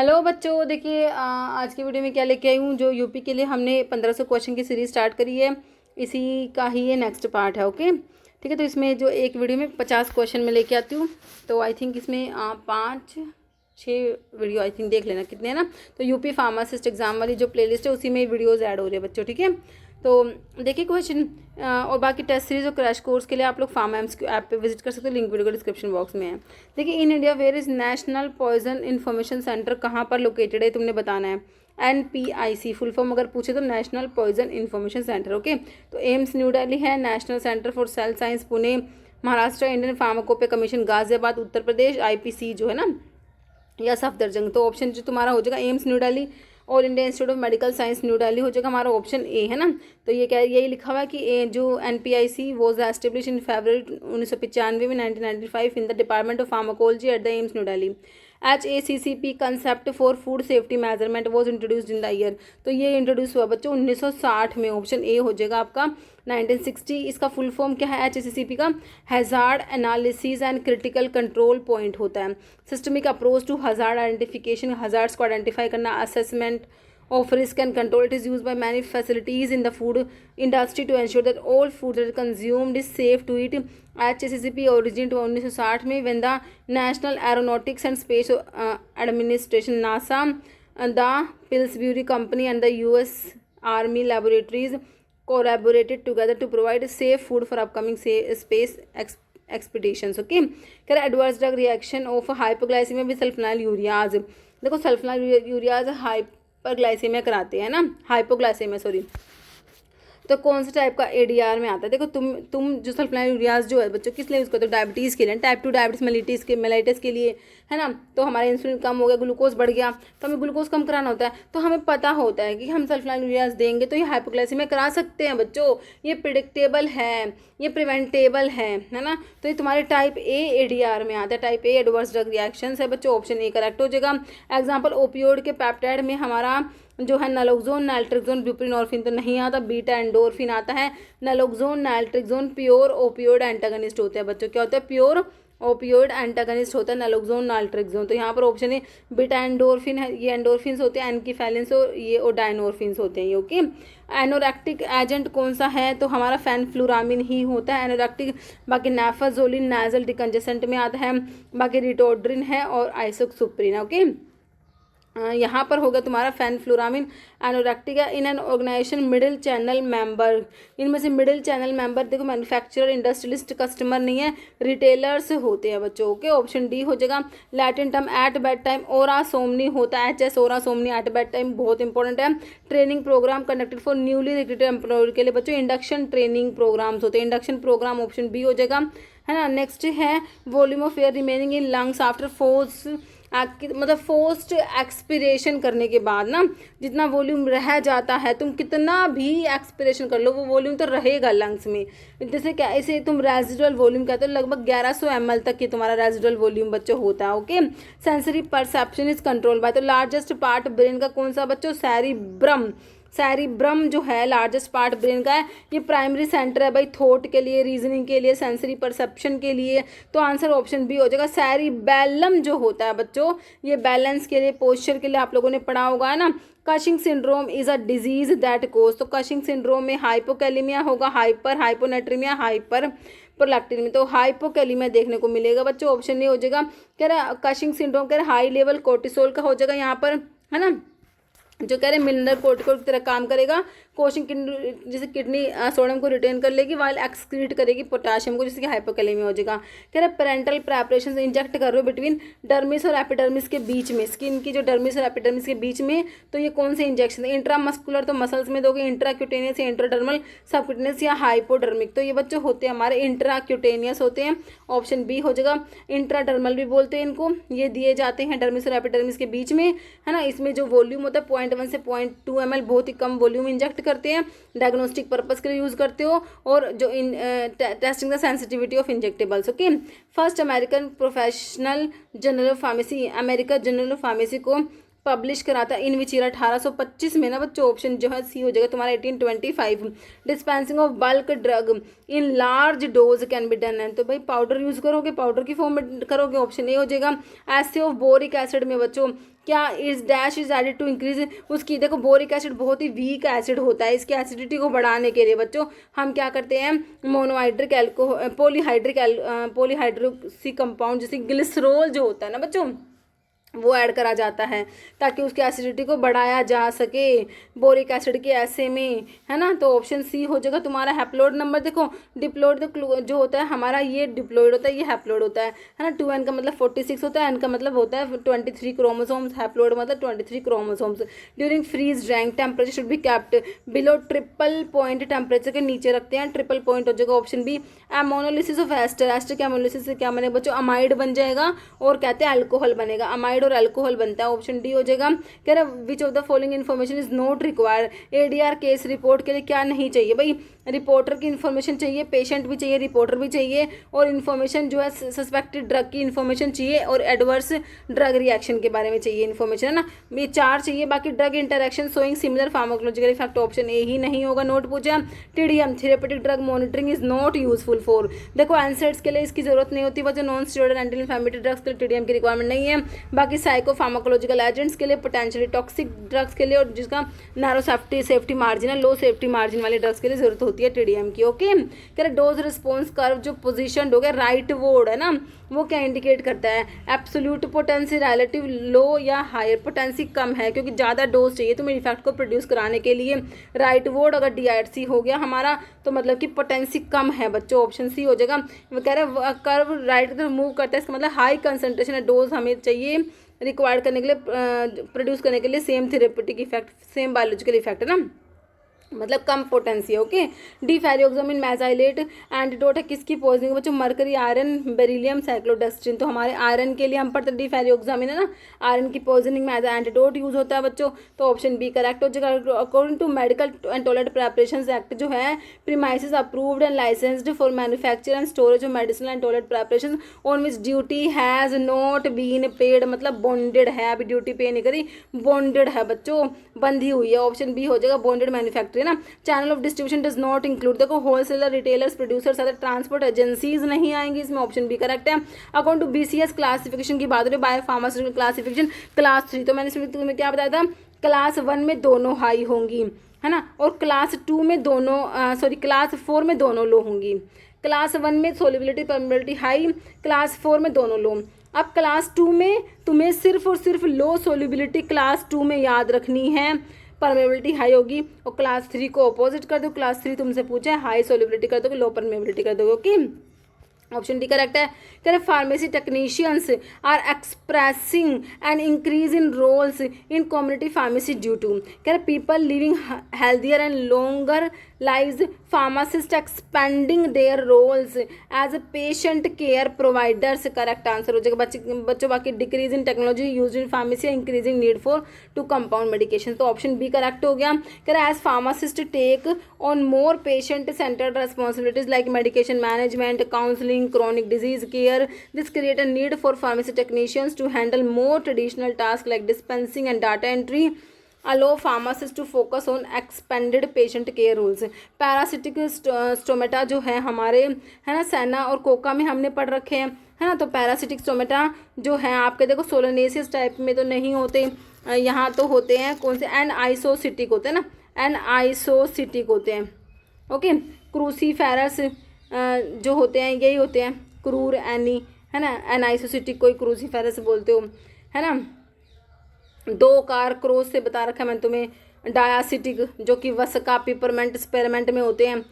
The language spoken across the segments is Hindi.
हेलो बच्चों, देखिए आज की वीडियो में क्या लेके आई हूँ। जो यूपी के लिए हमने 1500 क्वेश्चन की सीरीज स्टार्ट करी है, इसी का ही ये नेक्स्ट पार्ट है। ओके ठीक है। तो इसमें जो एक वीडियो में 50 क्वेश्चन में लेके आती हूँ, तो आई थिंक इसमें 5-6 वीडियो आई थिंक देख लेना कितने हैं ना। तो यूपी फार्मासिस्ट एग्जाम वाली जो प्लेलिस्ट है उसी में वीडियोज़ ऐड हो रही है बच्चों। ठीक है, तो देखिए क्वेश्चन और बाकी टेस्ट सीरीज और क्रैश कोर्स के लिए आप लोग फार्मा एम्स ऐप पे विजिट कर सकते हो। लिंक वीडियो के डिस्क्रिप्शन बॉक्स में है। देखिए, in India where is national poison information centre कहाँ पर लोकेटेड है, तुमने बताना है। NPIC फुल फॉर्म अगर पूछे तो national poison information centre. Okay, तो एम्स न्यू दिल्ली है, national centre for cell science Pune Maharashtra, Indian pharmacopoeia commission Ghaziabad Uttar Pradesh, IPC जो है ना या सफदरजंग। तो ऑप्शन जो तुम्हारा हो जाएगा AIIMS New Delhi, all India institute of medical science new Delhi हो जाएगा हमारा ऑप्शन ए, है ना। तो ये क्या यही लिखा हुआ है कि जो NPIC वॉज एस्टेब्लिश इन फरवरी 1995 में 1995 in the department of pharmacology at the AIIMS New Delhi. HACCP concept for food safety measurement was introduced in the year. तो ये इंट्रोड्यूस हुआ बच्चों 1960 में, ऑप्शन ए हो जाएगा आपका 1960। इसका फुल फॉर्म क्या है HACCP का? Hazard analysis and critical control point होता है। Systemic approach to hazard identification, hazards को आइडेंटिफाई करना, assessment of risk and control. It is used by many facilities in the food industry to ensure that all food that is consumed is safe to eat. HACCP originated 1960 में when the National Aeronautics and Space Administration NASA, the Pillsbury Company and the US Army Laboratories collaborated together to provide safe food for upcoming space expeditions. Okay, कह रहा adverse drug reaction of hypoglycemia with sulfonylureas। देखो sulfonylureas हाइपरग्लाइसेमिया कराते हैं ना, हाइपोग्लाइसेमिया सॉरी। तो कौन से टाइप का ADR में आता है? देखो तुम जो सल्फोनाइलुरियाज जो है बच्चों किस लिए यूज़ करते हो? डायबिटीज़ के लिए, टाइप 2 डायबिटीज़ मेलाइटिस के लिए, है ना। तो हमारा इंसुलिन कम हो गया, ग्लूकोज बढ़ गया, तो हमें ग्लूकोज कम कराना होता है। तो हमें पता होता है कि हम सल्फोनाइलुरियाज देंगे तो ये हाइपोग्लाइसेमिया करा सकते हैं बच्चों। ये प्रिडिक्टेबल है, ये प्रिवेंटेबल है ना। तो ये तुम्हारे टाइप A ADR में आता है। Type A adverse drug reactions है बच्चों, ऑप्शन ए करेक्ट हो जाएगा। एग्जाम्पल ओपियोइड के पेप्टाइड में हमारा जो है नलोक्सोन, नाइट्रोक्सोन, ब्यूप्रीनॉर्फिन तो नहीं आता, बीटा एंडोर्फिन आता है। नलोक्सोन, नाइट्रोक्सोन प्योर ओपियोइड एंटागनिस्ट होते हैं बच्चों। क्या होता है? प्योर ओपियोइड एंटागनिस्ट होता है नलोक्सोन, नाइट्रोक्सोन। तो यहाँ पर ऑप्शन है बीटा एंडोर्फिन है, ये एंडोर्फिन्स होते हैं, एनकीफेलिन्स और ये ओडाइनोर्फिन्स होते हैं ये। ओके, एनोरेक्टिक एजेंट कौन सा है? तो हमारा फेनफ्लुरामिन ही होता है एनोरेक्टिक। बाकी नाफाजोलिन नाजल डिकंजेसेंट में आता है, बाकी रिटोड्रिन है और आइसोक्सुप्रिन। ओके, यहाँ पर होगा तुम्हारा fenfluramine anorectica in an organisation middle channel member. इनमें से मिडिल चैनल मेंबर देखो मैन्युफैक्चरर, इंडस्ट्रियलिस्ट, कस्टमर नहीं है, रिटेलर्स होते हैं बच्चों। ओके, ऑप्शन डी हो जाएगा। Latin term at bedtime ओरा सोमनी होता है, HS ओरा सोमनी एट बेड टाइम, बहुत इंपॉर्टेंट है। Training programme conducted for newly recruited employer के लिए बच्चों इंडक्शन ट्रेनिंग प्रोग्राम्स होते हैं। इंडक्शन प्रोग्राम ऑप्शन बी हो जाएगा, है ना। नेक्स्ट है volume of air remaining in lungs after force, मतलब फोर्स्ड एक्सपिरेशन करने के बाद ना जितना वॉल्यूम रह जाता है, तुम कितना भी एक्सपिरेशन कर लो वो वॉल्यूम तो रहेगा लंग्स में। जैसे क्या इसे तुम रेजिडुअल वॉल्यूम कहते हो, लगभग 1100 ml तक की तुम्हारा रेजिडुअल वॉल्यूम बच्चों होता है। Okay, sensory perception is control by, तो लार्जेस्ट पार्ट ब्रेन का कौन सा बच्चों? सेरिब्रम। सेरिब्रम जो है लार्जेस्ट पार्ट ब्रेन का है, ये प्राइमरी सेंटर है भाई थॉट के लिए, रीजनिंग के लिए, सेंसरी परसेप्शन के लिए। तो आंसर ऑप्शन बी हो जाएगा। सेरिबेलम जो होता है बच्चों ये बैलेंस के लिए, पोस्चर के लिए आप लोगों ने पढ़ा होगा, है ना। Cushing syndrome is a disease that cause, तो कशिंग सिंड्रोम में हाइपोकैलेमिया होगा, हाइपोनेट्रीमिया, हाइपर प्रोलैक्टिन तो हाइपोकैलेमिया देखने को मिलेगा बच्चों, ऑप्शन नहीं हो जाएगा। कह रहा कशिंग सिंड्रोम कह रहा हाई लेवल कोर्टिसोल का हो जाएगा यहाँ पर, है ना। जो कह रहे हैं मिनरल कोर्टिकोइड की तरह काम करेगा, कोशिंग जैसे किडनी सोडियम को रिटेन कर लेगी वाइल एक्सक्रीट करेगी पोटाशियम को, जैसे कि हाइपोकैलेमिया हो जाएगा। कह रहे पेरेंटल प्रेपरेशन इंजेक्ट कर रहे हो बिटवीन डर्मिस और एपिडर्मिस के बीच में, स्किन की जो डर्मिस और एपिडर्मिस के बीच में, तो ये कौन से इंजेक्शन है? इंट्रामस्कुलर तो मसल्स में दोगे, इंट्राक्यूटेनियस या इंट्राडर्मल, सबक्यूटेनियस या हाइपोडर्मिक। तो ये बच्चों होते हैं हमारे इंट्राक्यूटेनियस होते हैं, ऑप्शन बी हो जाएगा। इंट्राडर्मल भी बोलते हैं इनको, ये दिए जाते हैं डर्मिस और एपिडर्मिस के बीच में, है ना। इसमें जो वॉल्यूम होता है 0.1 से 0.2 ml, बहुत ही कम वॉल्यूम इंजेक्ट करते हैं, डायग्नोस्टिक पर्पस के लिए यूज करते हो, और जो in testing the sensitivity of injectables. Okay, first American professional journal of pharmacy, America journal of pharmacy को पब्लिश करा था? इन विच ईयर 1825 में ना बच्चों। ऑप्शन जो है सी हो जाएगा तुम्हारा 1825। Dispensing of bulk drug in large dose can be done है, तो भाई पाउडर यूज़ करोगे, पाउडर की फॉर्म में करोगे, ऑप्शन ए हो जाएगा। एसे ऑफ बोरिक एसिड में बच्चों क्या इस dash is added to increase उसकी, देखो बोरिक एसिड बहुत ही वीक एसिड होता है, इसकी एसिडिटी को बढ़ाने के लिए बच्चों हम क्या करते हैं, मोनोहाइड्रिक एल्कोहल पॉलीहाइड्रोक्सी कंपाउंड जैसे ग्लिसरॉल जो होता है ना बच्चों वो ऐड करा जाता है ताकि उसकी एसिडिटी को बढ़ाया जा सके बोरिक एसिड के ऐसे में, है ना। तो ऑप्शन सी हो जाएगा तुम्हारा। हैप्लोइड नंबर देखो, डिप्लोइड जो होता है हमारा ये डिप्लोइड होता है, ये हैप्लोइड होता है ना। 2n का मतलब 46 होता है, n का मतलब होता है 23 क्रोमोसोम्स, हैप्लोइड मतलब 23 chromosomes. During freeze drying temperature should be kept below triple point temperature के नीचे रखते हैं, ट्रिपल पॉइंट हो जाएगा option B. Ammonolysis of ester, ester के एमोनोलिसिस से क्या बनेगा बच्चों, अमाइड बन जाएगा और कहते हैं अल्कोहल बनेगा, अमाइड और अल्कोहल बनता है, ऑप्शन डी हो जाएगा। कह रहा which of the following information is not required. ADR case report के लिए क्या नहीं चाहिए भाई, रिपोर्टर की इन्फॉर्मेशन चाहिए, पेशेंट भी चाहिए, रिपोर्टर भी चाहिए, और इन्फॉर्मेशन जो है सस्पेक्टेड ड्रग की इन्फॉर्मेशन चाहिए, और एडवर्स ड्रग रिएक्शन के बारे में चाहिए इन्फॉर्मेशन, है ना। ये 4 चाहिए। बाकी drug interaction showing similar pharmacological effect, option A ही नहीं होगा। नोट पूछा TDM therapeutic drug monitoring is not useful for, देखो एनसेट्स के लिए इसकी जरूरत नहीं होती बच्चों, non steroidal anti inflammatory drugs के लिए टीडीएम की रिक्वायरमेंट नहीं है। बाकी साइको फार्माकोलॉजिकल एजेंट्स के लिए, पोटेंशियली टॉक्सिक ड्रग्स के लिए, और जिसका नैरो सेफ्टी मार्जिन है, लो सेफ्टी मार्जिन वाले ड्रग्स के लिए जरूरत होती है टीडीएम की। ओके, कह रहे डोज रिस्पॉन्स कर्व जो पोजीशन हो गया राइट वर्ड है ना, वो क्या इंडिकेट करता है, एब्सोल्यूट पोटेंसी रिलेटिव लो या हायर, पोटेंसी कम है क्योंकि ज़्यादा डोज चाहिए तुम्हें इफेक्ट को प्रोड्यूस कराने के लिए। राइट वर्ड अगर DIC हो गया हमारा तो मतलब कि पोटेंसी कम है बच्चों, ऑप्शन सी हो जाएगा। वो कह रहे कर्व राइट तरफ मूव करता है, इसका मतलब हाई कंसंट्रेशन है डोज हमें चाहिए रिक्वायर्ड करने के लिए, प्रोड्यूस करने के लिए same therapeutic effect, same biological effect है ना, मतलब कम पोटेंसी। ओके, डिफेरियोक्सामिन मैजाइलेट एंटीडोट है किसकी पॉइजनिंग बच्चों, मरकरी, आयरन, बेरिलियम, साइक्लोडेस्ट्रिन। तो हमारे आयरन के लिए हम पढ़ते डिफेरियोक्सामिन है ना, आयरन की पॉइजनिंग में एज एंटीडोट यूज होता है बच्चों, तो ऑप्शन बी करेक्ट हो जाएगा। According to medical and toilet preparations act जो है, premises approved and licensed for manufacture and storage of medicine and toilet preparation on which duty has not been paid, मतलब बॉन्डेड है, अभी ड्यूटी पे नहीं करी, बॉन्डेड है बच्चों, बंधी हुई है, ऑप्शन बी हो जाएगा बॉन्डेड मैन्युफैक्चर ना। Channel of distribution does not include, देखो wholesaler, retailers, producers, other transport agencies नहीं आएंगी इसमें, ऑप्शन बी करेक्ट है। अकॉर्डिंग टू BCS क्लासिफिकेशन की बात हो रही है, बायो फार्मास्यूटिकल क्लासिफिकेशन क्लास 3, तो मैंने इसमें तुम्हें क्या बताया था, क्लास 1 में दोनों हाई होंगी है ना, और क्लास 2 में दोनों क्लास 4 में दोनों लो होंगी। क्लास 1 में सोलिबिलिटी परमेबिलिटी हाई, क्लास 4 में दोनों लो। अब क्लास 2 में तुम्हें सिर्फ और सिर्फ लो सोलिबिलिटी क्लास 2 में याद रखनी है, परमेबिलिटी हाई होगी, और क्लास 3 को अपोजिट कर दो, क्लास 3 तुमसे पूछा है हाई सोलिबिलिटी कर दोगे, लो परमेबिलिटी कर दोगे। ओके, ऑप्शन डी करेक्ट है। कह रहे pharmacy technicians are expressing an increase in roles in community pharmacy due to, कह रहे people living healthier and longer lives, pharmacist expanding their roles as a patient care providers, correct answer हो जाएगा बच्चों। बाकी decrease in technology use in pharmacy, increasing need for to compound medication, तो ऑप्शन बी करेक्ट हो गया। कह रहे as pharmacist take on more patient centred responsibilities like medication management, counselling, chronic disease care, this create a need for pharmacy technicians to handle more traditional tasks like dispensing and data entry, allow pharmacists to focus on expanded patient care roles। Parasitic stomata जो है हमारे, है ना, सेना और कोका में हमने पढ़ रखे हैं, है ना। तो पैरासिटिक स्टोमेटा जो है आपके देखो सोलोनेसिस टाइप में तो नहीं होते, यहाँ तो होते हैं कौन से, एनाइसोसिटिक होते हैं ना, एनाइसोसिटिक होते हैं। ओके, क्रूसीफेरस जो होते हैं यही होते हैं, क्रूर, एनी, है ना, एनाइसोसिटिक कोई क्रूसीफेरस बोलते हो, है ना। 2 कार क्रॉस से बता रखा है मैंने तुम्हें, डायासिटिक जो कि वसका, पिपरमेंट, स्पेरमेंट में होते हैं,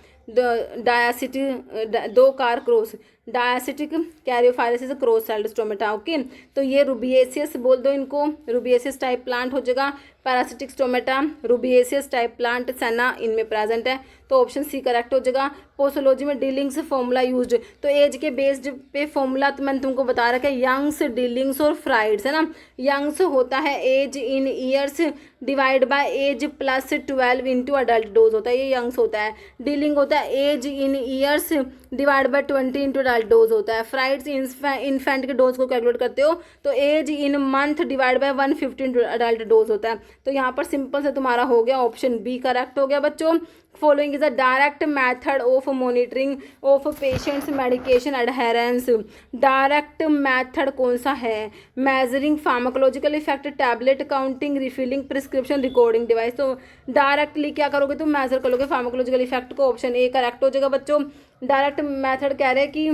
डायासिटिक 2 कार cross, diacytic caryophyllaceous cross celled stomata. Okay, तो ये रूबिएसियस बोल दो इनको, रूबिएसियस टाइप प्लांट हो जाएगा। पैरासिटिक स्टोमेटा, रूबिएसियस टाइप प्लांट, सेना इनमें प्रेजेंट है, तो ऑप्शन सी करेक्ट हो जाएगा। पोसोलॉजी में डीलिंग्स फॉर्मूला यूज्ड, तो एज के बेस्ड पे फॉर्मूला तो मैंने तुमको बता रखा है, यंग्स, डीलिंग्स और फ्राइड्स, है ना। यंग्स होता है age in years divide by age plus 12 into adult dose होता है, ये यंग्स होता है। डीलिंग होता है age in years divide by 20 into adult dose होता है। फ्राइड्स इन्फेंट के डोज को कैलकुलेट करते हो तो age in month divide by 115 adult dose होता है। तो यहाँ पर सिंपल से तुम्हारा हो गया ऑप्शन बी करेक्ट हो गया बच्चों। Following is a direct method of monitoring of patients medication adherence. Direct method कौन सा है? Measuring pharmacological effect, tablet counting, refilling, prescription, recording device. तो डायरेक्टली क्या करोगे तुम? मेजर करोगे फार्माकोलॉजिकल इफेक्ट को। ऑप्शन ए करेक्ट हो जाएगा बच्चों। डायरेक्ट मैथड कह रहे हैं कि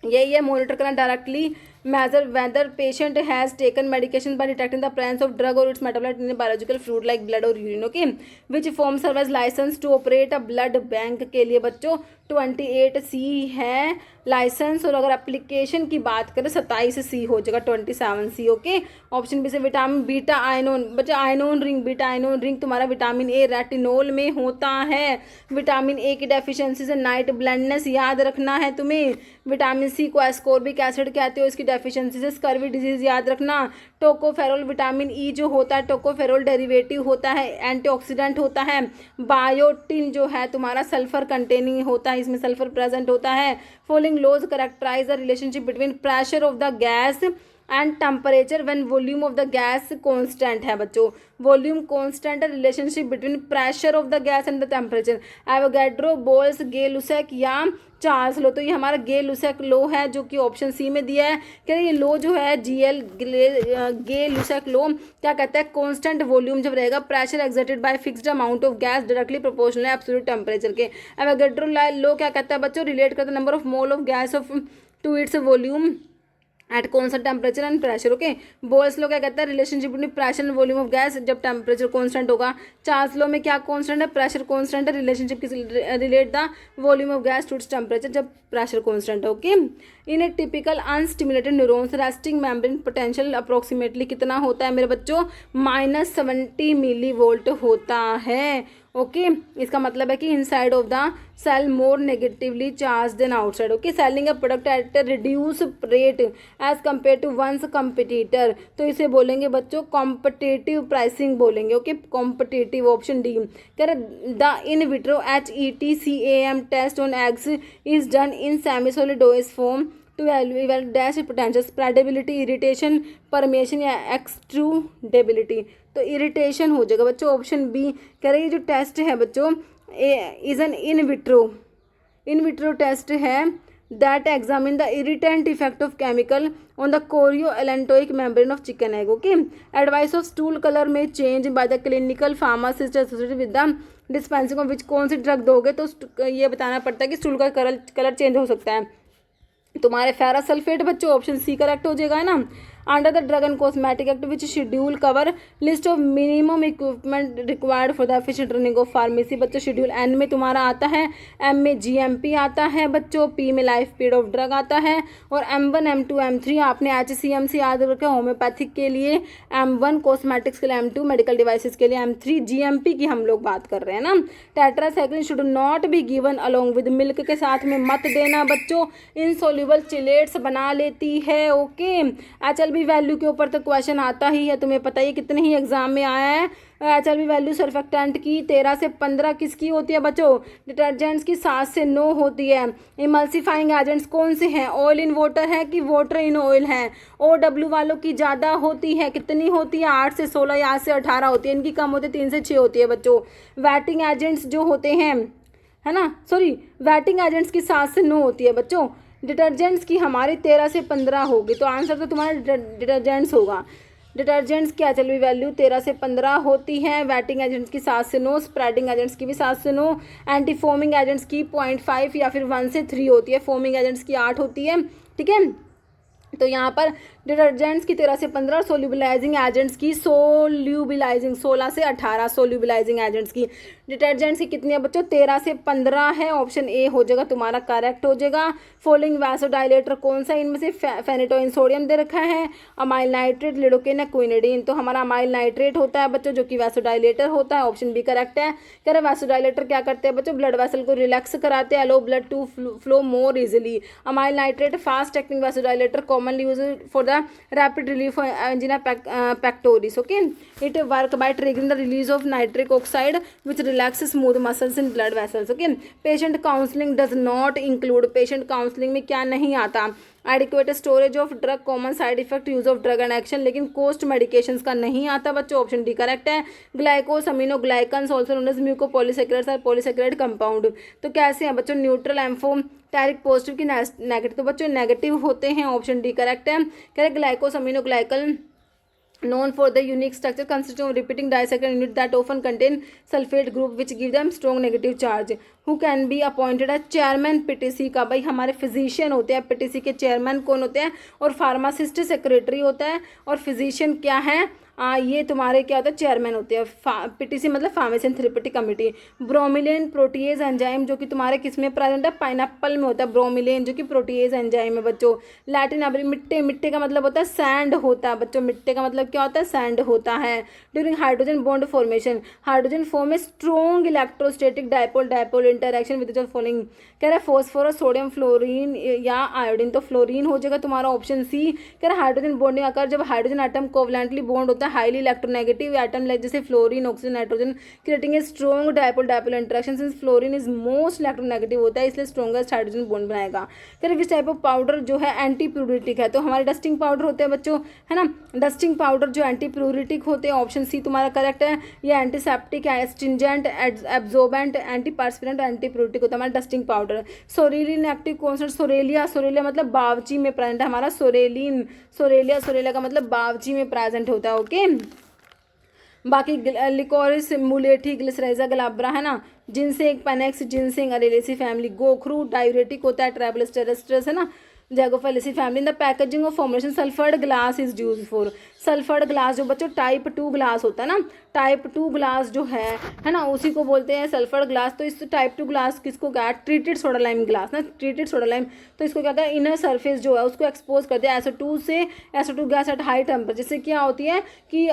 यही है मॉनिटर करना directly. measure whether patient has taken medication by detecting the presence of drug or its metabolite in a biological fluid like blood or urine, okay, which form serve as license to operate a blood bank के लिए बच्चों 28C है लाइसेंस। और अगर एप्लीकेशन की बात करें 27C हो जाएगा 27C, ओके। ऑप्शन बी से विटामिन बीटा आयनोन, बच्चा आयनोन रिंग, बीटा आयनोन रिंग तुम्हारा विटामिन ए रेटिनोल में होता है। विटामिन ए की डेफिशिएंसी से नाइट ब्लाइंडनेस याद रखना है तुम्हें। विटामिन सी को एस्कॉर्बिक एसिड कहते हो, इसकी डेफिशिएंसी से स्कर्वी डिजीज याद रखना। टोकोफेरोल विटामिन ई जो होता है टोकोफेरोल डेरिवेटिव होता है, एंटीऑक्सीडेंट होता है। बायोटिन जो है तुम्हारा सल्फर कंटेनिंग होता है, इसमें सल्फर प्रेजेंट होता है। Following laws characterise the relationship between pressure of the gas and temperature when volume of the gas constant है बच्चों। वॉल्यूम कांस्टेंट है, relationship between pressure of the gas and the temperature. Avogadro, Boyle's, Gay Lussac या चार्ल्स लो। तो ये हमारा गे लुसेक लो है जो कि ऑप्शन सी में दिया है। क्या ये लो जो है GL गे लुसेक लो क्या कहता है? कांस्टेंट वॉल्यूम जब रहेगा pressure exerted by fixed amount of gas directly proportional है एब्सोल्यूट टेम्परेचर के। एवोगैड्रो लो क्या कहता है बच्चों? रिलेट करता है number of mole of gas of to its volume at constant temperature and pressure, okay. Boyle's law क्या कहता है? Relationship between pressure and volume of gas जब टेम्परेचर कॉन्स्टेंट होगा। चार्ल्स लो में क्या कॉन्स्टेंट है? प्रेशर कॉन्स्टेंट है। रिलेशनशिप किस relate the volume of gas to its temperature जब प्रेशर कॉन्स्टेंट है, okay. In a typical unstimulated neurons resting membrane potential approximately कितना होता है मेरे बच्चों? -70 मिलीवोल्ट होता है, ओके। इसका मतलब है कि inside of the cell more negatively charge than outside, okay. Selling a product at a reduce rate as compare to one's competitor. तो इसे बोलेंगे बच्चों कॉम्पिटिटिव प्राइसिंग बोलेंगे, ओके। कॉम्पिटिटिव ऑप्शन डी कह रहे the in vitro HETCAM test on eggs is done in semi solids form to evaluate dash potential spreadability, irritation, permeation या एक्सट्रूडेबिलिटी। तो इरिटेशन हो जाएगा बच्चों ऑप्शन बी। कह रहे ये जो टेस्ट है बच्चों is an in vitro test है that examine the irritant effect of chemical on the chorioallantoic membrane of chicken egg, okay. Advice of stool colour में change by the clinical pharmacist associated with the dispensing of which. कौन सी ड्रग दोगे तो ये बताना पड़ता है कि स्टूल का कलर चेंज हो सकता है। तुम्हारे फेरस सल्फेट बच्चों ऑप्शन सी करेक्ट हो जाएगा ना। Under the drug and cosmetic act which schedule cover list of minimum equipment required for the efficient running of pharmacy बच्चों शेड्यूल एन में तुम्हारा आता है, एम में GMP आता है बच्चों, पी में लाइफ पीरियड ऑफ ड्रग आता है और M1 M2 M3 आपने HCMC याद रखा होम्योपैथिक के लिए, M1 कॉस्मेटिक्स के लिए, M2 मेडिकल डिवाइसेस के लिए, M3 GMP की हम लोग बात कर रहे हैं ना। Tetracycline should not be given along with milk के साथ में मत देना बच्चों, इनसोल्यूबल चिलेट्स बना लेती है, ओके। HLB वैल्यू के ऊपर तो क्वेश्चन आता ही है, तुम्हें पता ही कितने ही एग्जाम में आया है। HLB वैल्यू सर्फेक्टेंट की 13 से 15 किसकी होती है बच्चों? डिटर्जेंट्स की 7 से 9 होती है। इमल्सिफाइंग एजेंट्स कौन से हैं? ऑयल इन वाटर है कि वाटर इन ऑयल है? OW वालों की ज़्यादा होती है, कितनी होती है? 8 से 16 या 8 से 18 होती है। इनकी कम होती है, 3 से 6 होती है बच्चों। वैटिंग एजेंट्स जो होते हैं है ना, सॉरी वैटिंग एजेंट्स की 7 से 9 होती है बच्चों। डिटर्जेंट्स की हमारी 13 से 15 होगी, तो आंसर तो तुम्हारा डिटर्जेंट्स होगा। डिटर्जेंट्स की HLB वैल्यू 13 से 15 होती है, वैटिंग एजेंट्स की 7 से 9, स्प्रेडिंग एजेंट्स की भी 7 से 9, एंटी फोमिंग एजेंट्स की 0.5 या फिर 1 से 3 होती है, फोमिंग एजेंट्स की 8 होती है, ठीक है। तो यहाँ पर डिटर्जेंट्स की 13 से 15, सोल्यूबिलाइजिंग एजेंट्स की 16 से 18 सोल्यूबिलाइजिंग एजेंट्स की। डिटर्जेंट्स की कितनी है बच्चों? 13 से 15 है, ऑप्शन ए हो जाएगा तुम्हारा करेक्ट हो जाएगा। फॉलोइंग वैसोडाइलेटर कौन सा इनमें से? फेनिटोइन सोडियम दे रखा है, अमाइल नाइट्रेट, लिडोकेन, क्विनिडीन। तो हमारा अमाइल नाइट्रेट होता है बच्चों जो कि वैसोडाइलेटर होता है, ऑप्शन बी करेक्ट है। कह रहे वैसोडाइलेटर क्या करते हैं बच्चों? ब्लड वेसल को रिलैक्स कराते हैं, allow blood to flow more easily. Amyl nitrate fast acting vasodilator commonly use for the the rapid relief angina pectoris. Okay, it work by triggering the release of nitric oxide which relax smooth muscles in blood vessels. Okay, patient counselling does not include, patient counselling में क्या नहीं आता, adequate storage of drug, common side effect, use of drug and action, लेकिन कोस्ट मेडिकेशंस का नहीं आता बच्चों. ऑप्शन डी करेक्ट है. Glycosaminoglycans also known as mucopolysaccharides और पॉलीसेकेराइड कंपाउंड. तो कैसे हैं बच्चों, न्यूट्रल, एम्फोटेरिक, पॉजिटिव की नेगेटिव. तो बच्चों नेगेटिव होते हैं. ऑप्शन डी करेक्ट है. कह रहे glycosaminoglycan known for the unique structure consisting of repeating disaccharides unit that often contain sulfate group which give them strong negative charge. Who can be appointed as chairman PTC का, भाई हमारे फिजिशियन होते हैं. PTC के चेयरमैन कौन होते हैं, और फार्मासिस्ट सेक्रेटरी होता है, और फिजिशियन क्या है, ये तुम्हारे क्या होता है, चेयरमैन होते हैं. PTC मतलब pharmacy and therapeutic committee. Bromelain protease enzyme जो कि तुम्हारे किस में प्रेजेंट है, पाइनएप्पल में होता है ब्रोमिलेन जो कि प्रोटीएज एंजाइम है बच्चों. लैटिन मिट्टे, मिट्टे का मतलब होता है सैंड होता है बच्चों. मिट्टे का मतलब क्या होता है, सैंड होता है. During hydrogen bond formation, hydrogen form में strong electrostatic dipole dipole interaction with the following. कह रहा है फॉस्फोरस, सोडियम, फ्लोरीन या आयोडीन. तो फ्लोरीन हो जाएगा तुम्हारा ऑप्शन सी. कह रहा है हाइड्रोजन बॉन्डिंग आकर जब हाइड्रोजन एटम कोवलेंटली बॉन्ड होता है हाईली इलेक्ट्रोनेगेटिव एटम लाइक जैसे fluorine, oxygen, nitrogen, creating a strong dipole dipole interaction. Since fluorine is most electronegative होता है इसलिए स्ट्रॉन्गेस्ट हाइड्रोजन बॉन्ड बनाएगा. कह रहे विच टाइप ऑफ पाउडर जो है एंटी प्यूरिटिक है, तो हमारे डस्टिंग पाउडर होते हैं बच्चों, है ना. डस्टिंग पाउडर जो एंटी प्यूरिटिक होते हैं, ऑप्शन सी तुम्हारा करेक्ट है. ये antiseptic, astringent, absorbent, anti perspirant, anti pruritic होता है हमारा dusting powder. Psoralen active constituent, psoralea, psoralea मतलब बावची में प्रेजेंट है हमारा. सोरेलिन, सोरेलिया, सोरेलिया का मतलब बावची में प्रेजेंट होता है. ओके, बाकी लिकोरिस, मुलेठी, ग्लिसरेजा, गलाब्रा है ना. Ginseng, panax, ginseng, araliaceae family. गोखरू डायूरेटिक होता है, ट्रैवलस टेरेस्ट्रस है ना. Zygophyllaceae family. In the packaging of formulation sulphured glass is use for. Sulphured glass जो बच्चों टाइप 2 ग्लास होता है ना, टाइप 2 ग्लास जो है ना, उसी को बोलते हैं सल्फर्ड ग्लास. तो इस टाइप 2 ग्लास किसको क्या, ट्रीटेड सोडा लाइम ग्लास ना, ट्रीटेड सोडा लाइम. तो इसको क्या कहता है, इनर सरफेस जो है उसको एक्सपोज कर दिया SO2 से, SO2 gas at high temperature, जिससे क्या होती है कि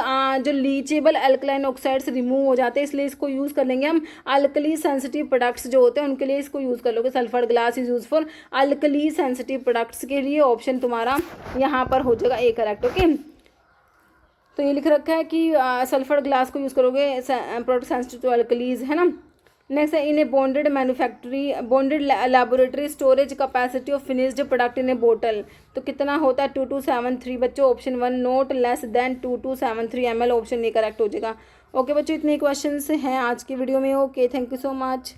जो लीचेबल अल्कलाइन ऑक्साइड्स रिमूव हो जाते हैं. इसलिए इसको यूज़ कर लेंगे हम. अल्कली सेंसिटिव प्रोडक्ट्स जो होते हैं उनके लिए इसको यूज़ कर लोगे. Sulphured glass is use for alkali sensitive products के लिए. ऑप्शन तुम्हारा यहाँ पर हो जाएगा ए करेक्ट. ओके, तो ये लिख रखा है कि सल्फर ग्लास को यूज़ करोगे प्रोडक्ट सेंसिटिव टू अल्कलीज, है ना. नेक्स्ट है in a bonded manufactory, bonded laboratory storage capacity of finished product in a बोतल. तो कितना होता है, 2273 बच्चों. Option 1 not less than 2273 ml. Option A correct हो जाएगा. ओके बच्चों, इतने क्वेश्चन हैं आज की वीडियो में. Okay, thank you so much.